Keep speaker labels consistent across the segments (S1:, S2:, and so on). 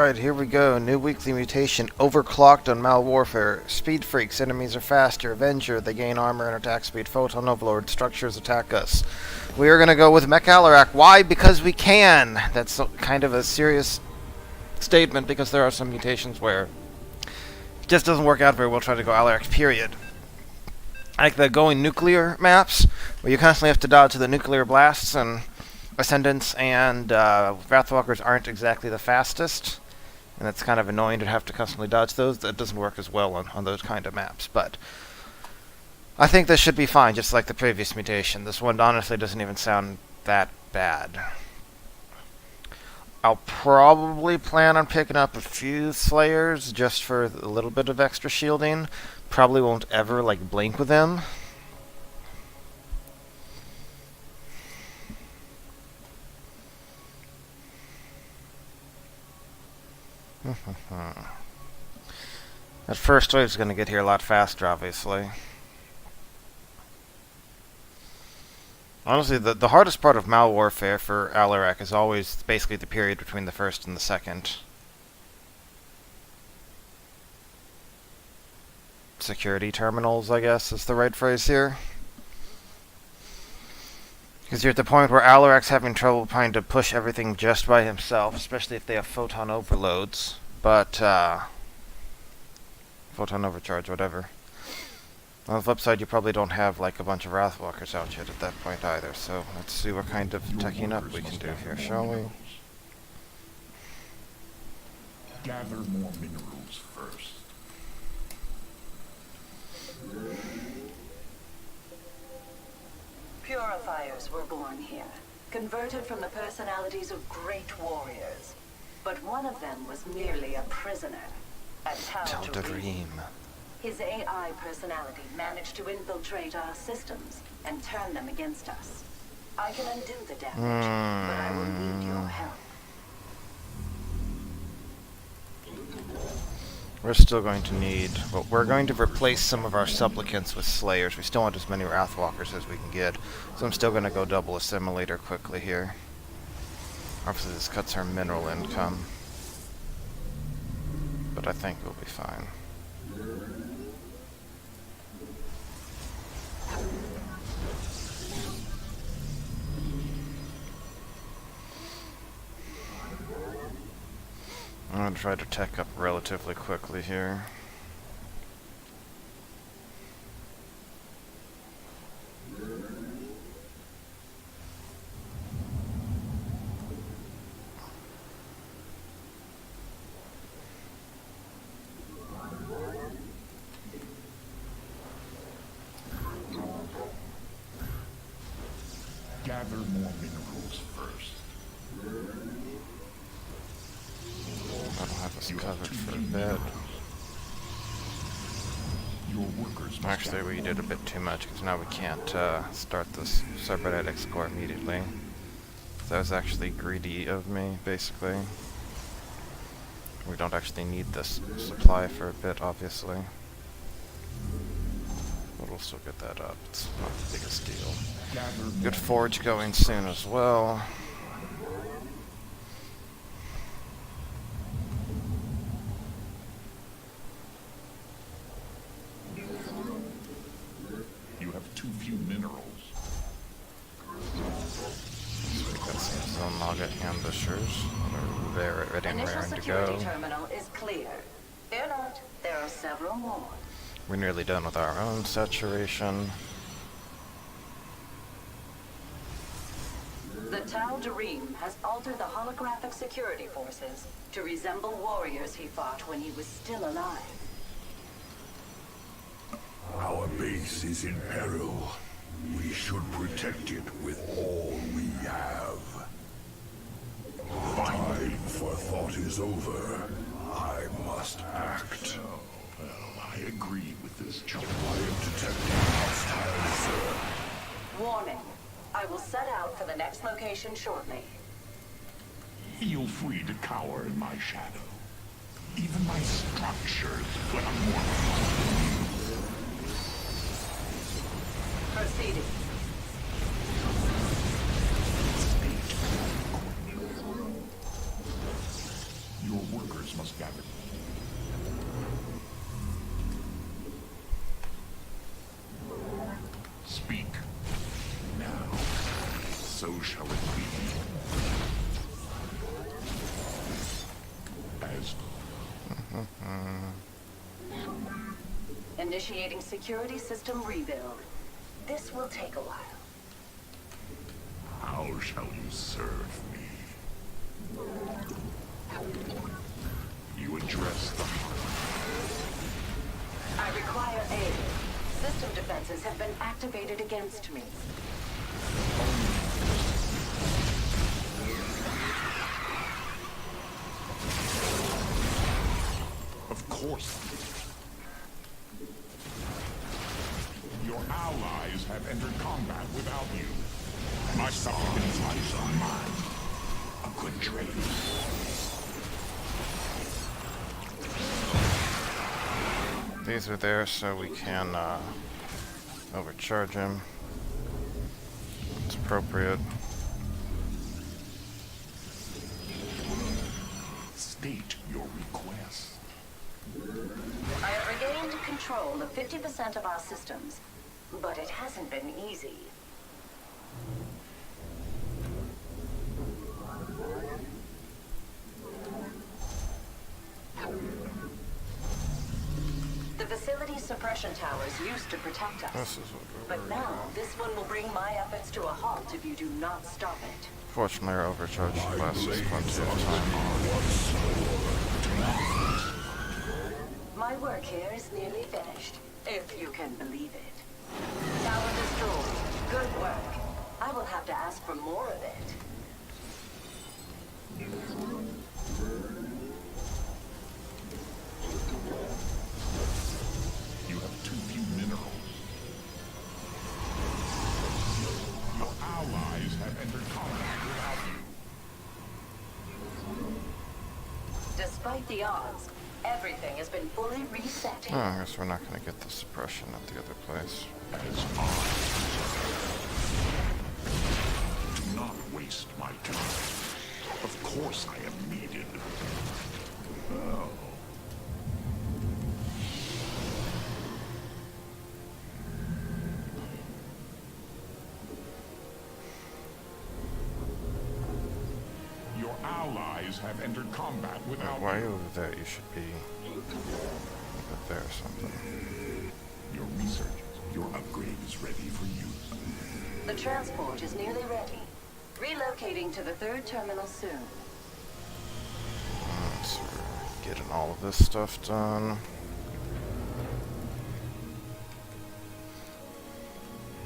S1: Alright, here we go. New weekly mutation. Overclocked on Mal Warfare. Speed freaks. Enemies are faster. Avenger. They gain armor and attack speed. Photon Overlord. Structures attack us. We are going to go with Mech Alarak. Why? Because we can. That's kind of a serious statement because there are some mutations where it just doesn't work out very well trying to go Alarak, period. Like the going nuclear maps, where you constantly have to dodge the nuclear blasts, and Ascendants and Wrathwalkers aren't exactly the fastest, and it's kind of annoying to have to constantly dodge those. That doesn't work as well on those kind of maps, but I think this should be fine, just like the previous mutation. This one honestly doesn't even sound that bad. I'll probably plan on picking up a few Slayers just for a little bit of extra shielding. Probably won't ever, like, blink with them. That first wave's going to get here a lot faster, obviously. Honestly, the hardest part of Mal Warfare for Alarak is always basically the period between the first and the second. Security terminals, I guess, is the right phrase here. Because you're at the point where Alarak's having trouble trying to push everything just by himself, especially if they have photon overloads. But, photon overcharge, whatever. On the flip side, you probably don't have, like, a bunch of Wrathwalkers out yet at that point either, so let's see what kind of teching up we can do here, shall we?
S2: Gather more minerals first.
S3: Purifiers were born here, converted from the personalities of great warriors. But one of them was merely a prisoner, a Tal'Darim. His AI personality managed to infiltrate our systems and turn them against us. I can undo the damage, but I will need your help.
S1: We're still going to need... Well, we're going to replace some of our supplicants with Slayers. We still want as many Wrathwalkers as we can get. So I'm still going to go double assimilator quickly here. Obviously this cuts our mineral income. But I think we'll be fine. I'm going to try to tech up relatively quickly here.
S2: Gather more minerals first.
S1: I don't have this covered for a bit.
S2: Your workers must
S1: Actually, we did a bit too much, because now we can't start this cybernetics core immediately. That was actually greedy of me, basically. We don't actually need this supply for a bit, obviously. But we'll still get that up. It's not the biggest deal. Good forge going soon as well.
S2: You have too few minerals.
S1: We got some Zonaga ambushers. They're ready and raring to go.
S3: Initial security terminal is clear. Fear not, there are several more.
S1: We're nearly done with our own saturation.
S3: The Tal'Darim has altered the holographic security forces to resemble warriors he fought when he was still alive.
S4: Our base is in peril. We should protect it with all we have. Time for thought is over. I must act.
S2: Oh, well, I agree with this choice.
S4: I am detecting hostiles, sir.
S3: Warning. I will set out for the next location shortly.
S2: Feel free to cower in my shadow. Even my structures put on more.
S3: Proceeding.
S2: Your workers must gather. Speak. Now, so shall it be. As
S3: Initiating security system rebuild. This will take a while.
S2: how shall you serve me? You address the
S3: I require aid. System defenses have been activated against me.
S2: Of course. Your allies have entered combat without you. My supplicants lies on mine. A good trade.
S1: These are there so we can overcharge him. It's appropriate.
S2: State your request.
S3: I have regained control of 50% of our systems, but it hasn't been easy. The facility's suppression towers used to protect us.
S1: This is what we're
S3: But
S1: worried
S3: now,
S1: about.
S3: this one will bring my efforts to a halt if you do not stop it.
S1: Fortunately, our overcharge lasts us plenty of time.
S3: My work here is nearly finished, if you can believe it. Tower destroyed. Good work. I will have to ask for more of it.
S2: You have too few minerals. Your allies have entered combat without you.
S3: Despite the odds, everything has been fully reset
S1: Oh,
S3: here.
S1: I guess we're not going to get the suppression at the other place.
S2: As I do not waste my time. Of course I am needed. Oh. Your allies have entered combat without
S1: Why are
S2: you.
S1: you over there? You should be over there or something.
S2: Your research, your upgrade is ready for use.
S3: The transport is nearly ready. Relocating to the third terminal soon.
S1: So we're getting all of this stuff done.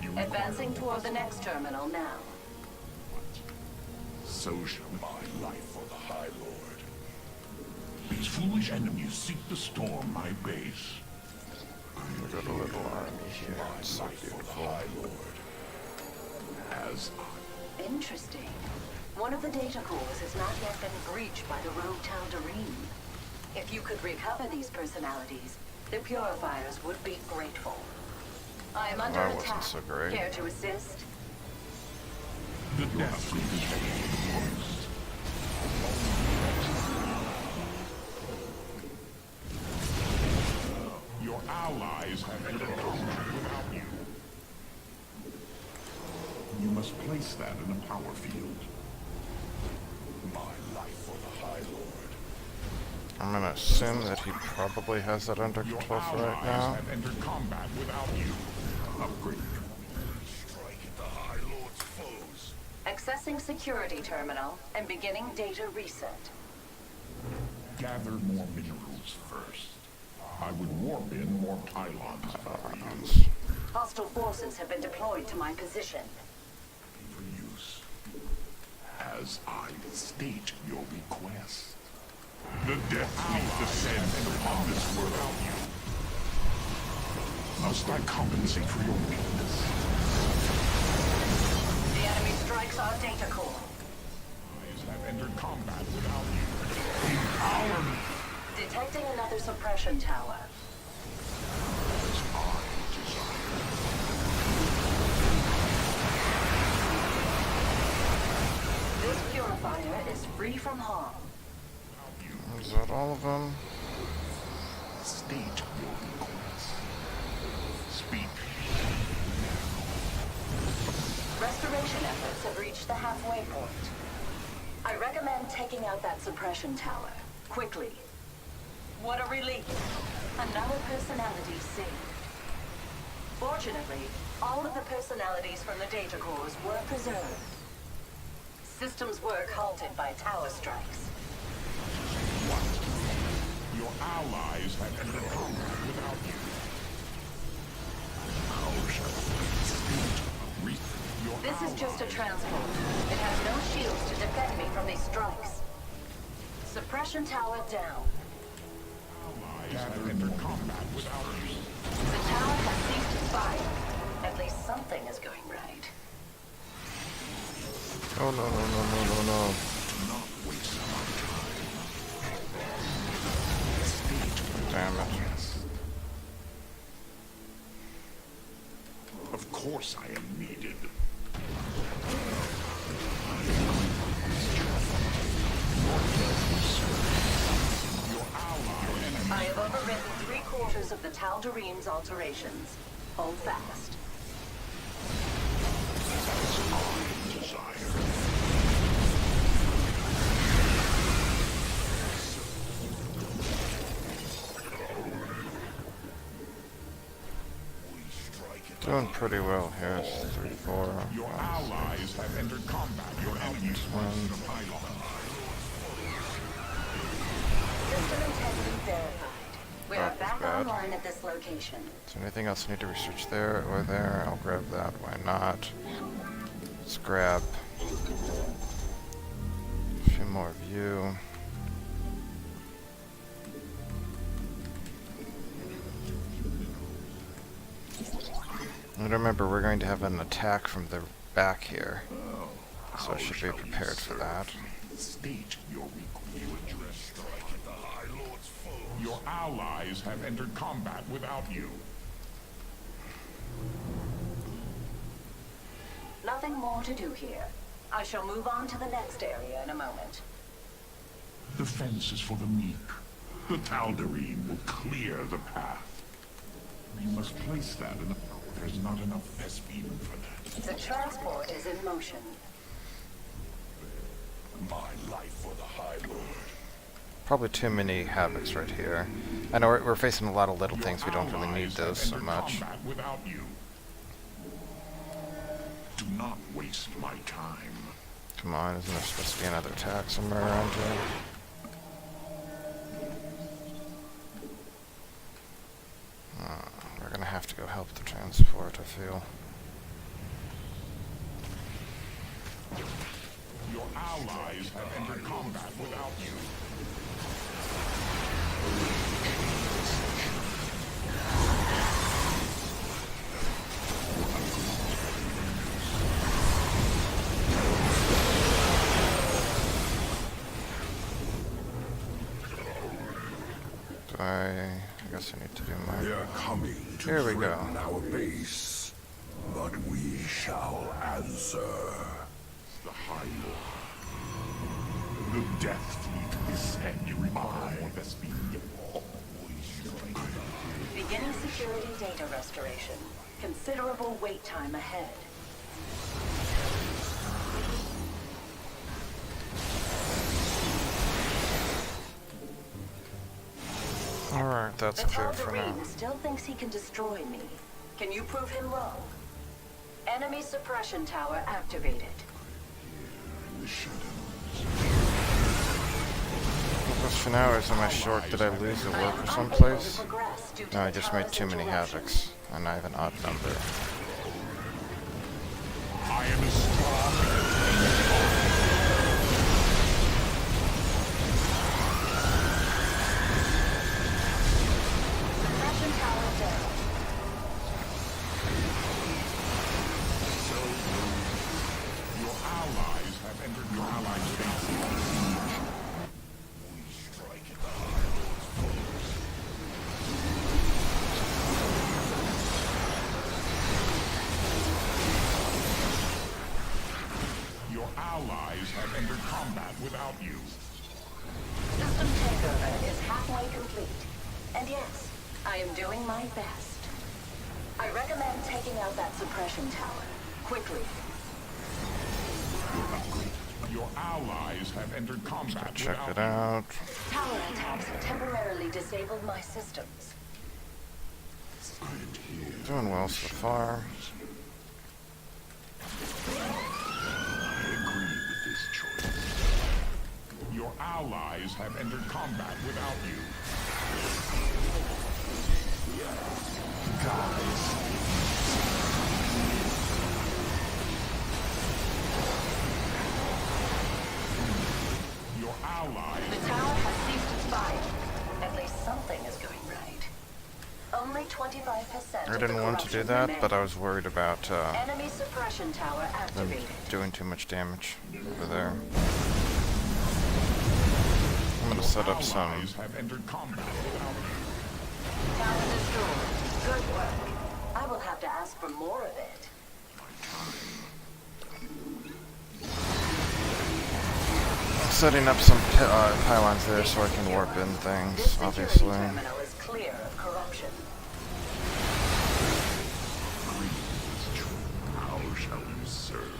S2: You
S3: Advancing toward the next terminal now.
S2: So shall my life for the High Lord. These foolish enemies seek to storm my base.
S1: We've got a little army here. It's so beautiful.
S2: As
S3: Interesting. One of the data cores has not yet been breached by the rogue Tal'Darim. If you could recover these personalities, the Purifiers would be grateful. I am under
S1: That wasn't
S3: attack.
S1: so great.
S3: Care to assist?
S2: the death fleet is heading to the coast. Your allies have entered combat without you. You must place that in a power field. My life for the High Lord.
S1: I'm going to assume that he probably has that under
S2: Your
S1: control for right
S2: allies
S1: now.
S2: have entered combat without you. Upgrade. Strike at the High Lord's foes.
S3: Accessing security terminal and beginning data reset.
S2: Gather more minerals first. I would warp in more pylons if I were you.
S3: Hostile forces have been deployed to my position.
S2: For use. As I state your request. The death fleet descends upon this world without you. Must I compensate for your weakness?
S3: The enemy strikes our data core.
S2: Allies have entered combat without you. Empower me.
S3: Detecting another suppression tower.
S2: As I desire.
S3: This purifier is free from harm.
S1: Is that all of them?
S2: State your request. Speak.
S3: Restoration efforts have reached the halfway point. I recommend taking out that suppression tower. Quickly. What a relief. Another personality saved. Fortunately, all of the personalities from the data cores were preserved. Systems work halted by tower strikes.
S2: What? Your allies have entered combat without you. How shall we your
S3: This is just a
S2: allies-
S3: transport. It has no shields to defend me from these strikes. Suppression tower down.
S2: allies have entered combat without you.
S3: The tower has ceased to fire. At least something is going right.
S1: Oh no no no no no no.
S2: Not waste my time.
S1: Damn it.
S2: Of course I am needed. Your ally
S3: I have overridden 3/4 of the Tal'Darim's alterations. Hold fast.
S2: desire.
S1: Doing pretty well here. 3, 4.
S2: Your allies have entered combat. Your enemies
S1: One.
S2: the pylon.
S3: System integrity verified. We are
S1: That was
S3: back
S1: bad.
S3: online at this location.
S1: Is there anything else I need to research there or there? I'll grab that. Why not? Let's grab a few more of you. And remember, we're going to have an attack from the back here, so I should be prepared for that.
S2: State your request. Your allies have entered combat without you.
S3: Nothing more to do here. I shall move on to the next area in a moment.
S2: The fence is for the meek. The Tal'Darim will clear the path. We must place that in a... There's not enough Vespene for that.
S3: The transport is in motion.
S4: My life for the High Lord.
S1: Probably too many havocs right here. I know we're facing a lot of little things. We don't really need
S2: Allies have
S1: those so
S2: entered
S1: much.
S2: combat without you. Do not waste my time.
S1: Come on, isn't there supposed to be another attack somewhere around here? We're gonna have to go help the transport, I feel.
S2: Your allies have entered combat without you.
S1: I guess I need to do my...
S4: They're coming to
S1: Here we go.
S4: threaten our base, but we shall answer.
S2: The High Lord. The Death Fleet is sent. You require more Vespene.
S3: Beginning security data restoration. Considerable wait time ahead.
S1: Alright, that's
S3: The
S1: clear for now.
S3: Tal'Darim still thinks he can destroy me. Can you prove him wrong? Enemy suppression tower activated.
S1: Just for now, am I short? Did I lose a worker someplace? No, I just made too many havocs, and I have an odd number.
S2: I am as strong.
S3: Suppression tower down.
S2: Your allies have entered your allies' base. Your allies have entered combat without you.
S3: System takeover. I am doing my best. I recommend taking out that suppression tower. Quickly.
S2: Your allies have entered combat.
S1: Check it out.
S3: Tower attacks temporarily disabled my systems.
S1: Doing well so far.
S2: I agree with this choice. Your allies have entered combat without you. Guys. Your allies.
S3: The tower has ceased its fire. At least something is going right. Only 25%.
S1: I didn't want to do that, but I was worried about
S3: Enemy suppression tower
S1: them
S3: activated.
S1: doing too much damage over there. I'm gonna set up some.
S2: Allies have entered combat without you.
S3: Tower destroyed. Good work. I will have to ask for more of it.
S1: Setting up some pylons there so I can warp in
S3: This
S1: things,
S3: security
S1: obviously.
S3: terminal is clear of corruption.
S2: How shall you serve?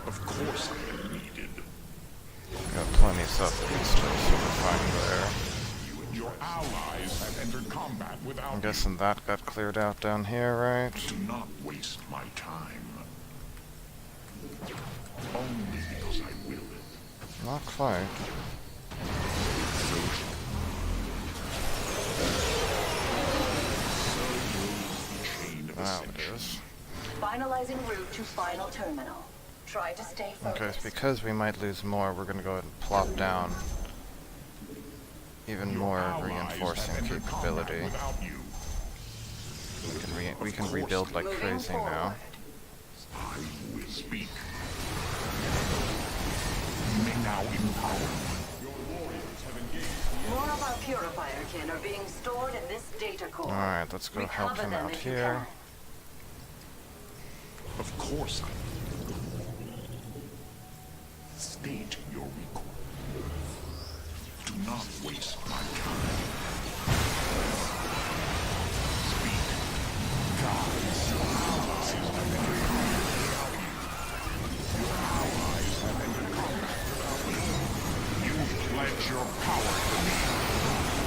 S2: Of course I am needed.
S1: Got plenty of stuff to so we're fine there.
S2: Your allies have entered combat without
S1: I'm guessing that got cleared out down here, right?
S2: you. Do not waste my time. Only because I will it.
S1: Not quite.
S2: Chain of
S1: Now
S2: ascension.
S1: it is.
S3: Finalizing route to final terminal. Try to stay
S1: Okay,
S3: focused.
S1: because we might lose more, we're gonna go ahead and plop down even more
S2: Allies
S1: reinforcing
S2: have entered combat
S1: capability.
S2: without you.
S1: We can rebuild like
S3: Moving
S1: crazy now.
S3: forward.
S2: I will speak. You may now empower.
S3: More of our purifier kin are being stored in this data core.
S1: Alright, let's go help
S3: Recover
S1: him
S3: them
S1: out
S3: if you
S1: here.
S2: Of course I will. State your request. Do not waste my time. Speak. Guys, your allies have entered combat without you. Your allies have entered combat without you. You pledge your power to me.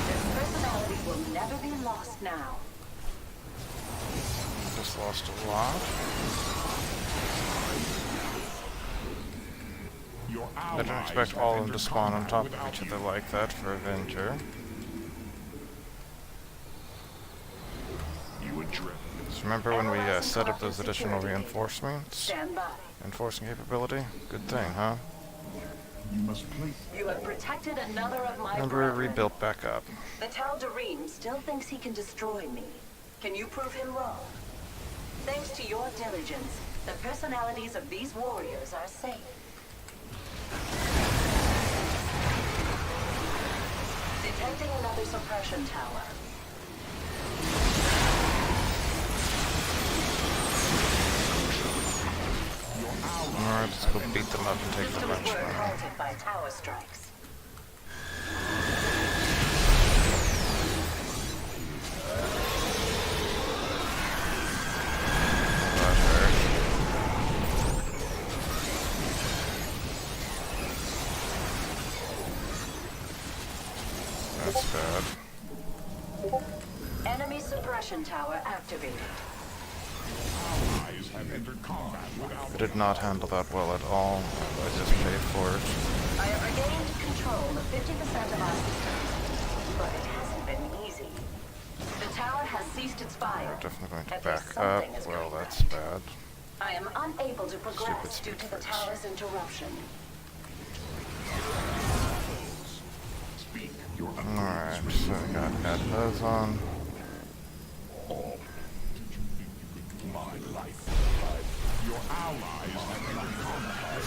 S3: This personality will never be lost now.
S1: Just lost a lot.
S2: Your
S1: I didn't
S2: allies
S1: expect
S2: have
S1: all of them
S2: entered
S1: to spawn on
S2: combat
S1: top of
S2: without
S1: each
S2: you.
S1: other like that for Avenger.
S2: You address.
S1: So remember when we set up those additional reinforcements?
S3: Stand by.
S1: Enforcing capability? Good thing, huh?
S2: You must place.
S3: You have protected another of my
S1: And we're
S3: brethren.
S1: rebuilt back up.
S3: The Tal'Darim still thinks he can destroy me. Can you prove him wrong? Thanks to your diligence, the personalities of these warriors are safe. Detecting another suppression tower.
S1: Alright, let's go beat them up and take the
S3: Systems
S1: bench
S3: were
S1: now.
S3: halted by tower strikes.
S1: That hurt. That's bad.
S3: Enemy suppression tower activated.
S2: Allies have entered combat without
S1: I did not handle that well at all. I just paid for it.
S3: I have regained control of 50% of our systems, but it hasn't been easy. The tower has ceased its fire.
S1: We're definitely going to
S3: At
S1: back
S3: least
S1: up.
S3: something is
S1: Well,
S3: going
S1: that's
S3: right.
S1: bad.
S3: I am unable to progress
S1: Stupid
S3: due to the
S1: speakers.
S3: tower's interruption.
S2: speak. Your
S1: Alright, so we got add those on.
S2: all. My life. Your allies have entered combat.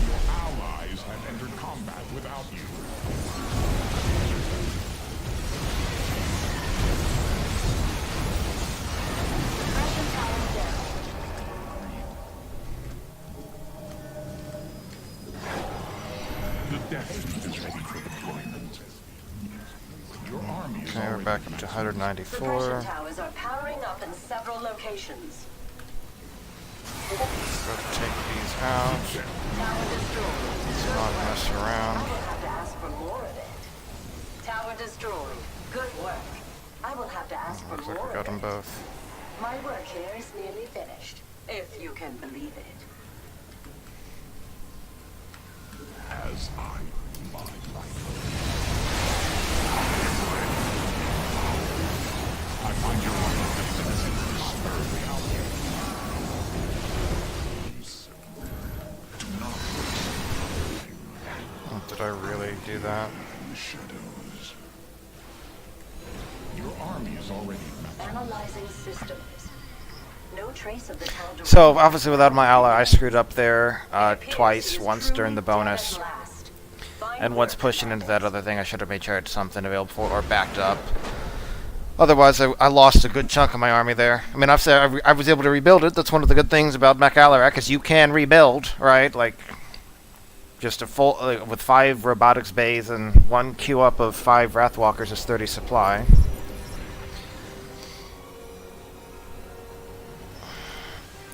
S2: Your allies have entered combat without you.
S3: Suppression tower down.
S2: The Death Fleet is ready for deployment. Your army
S1: Okay, we're back up to 194.
S3: Suppression towers are powering up in several locations.
S1: Go take these out.
S3: Tower destroyed.
S1: Let's not mess
S3: I
S1: around.
S3: will have to ask for more of it. Tower destroyed. Good work. I will have to ask for
S1: Looks like
S3: more
S1: we got
S3: of
S1: them
S3: it.
S1: both.
S3: My work here is nearly finished, if you can believe it.
S4: As I my life.
S2: I find your line of defense disturbing.
S4: Please, do not waste
S1: Oh, did I really do that?
S4: the shadows.
S2: Your army is already
S3: Analyzing systems. No trace of the town.
S1: So, obviously without my ally, I screwed up there twice. Once during the bonus, and once pushing into that other thing. I should have made sure I had something available for it, or backed up. Otherwise, I lost a good chunk of my army there. I mean, I was able to rebuild it. That's one of the good things about Alarak, is you can rebuild, right? Like, just a full, with 5 robotics bays and 1 queue up of 5 Wrathwalkers is 30 supply.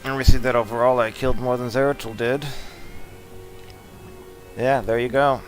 S1: And we see that overall I killed more than Zeratul did. Yeah, there you go.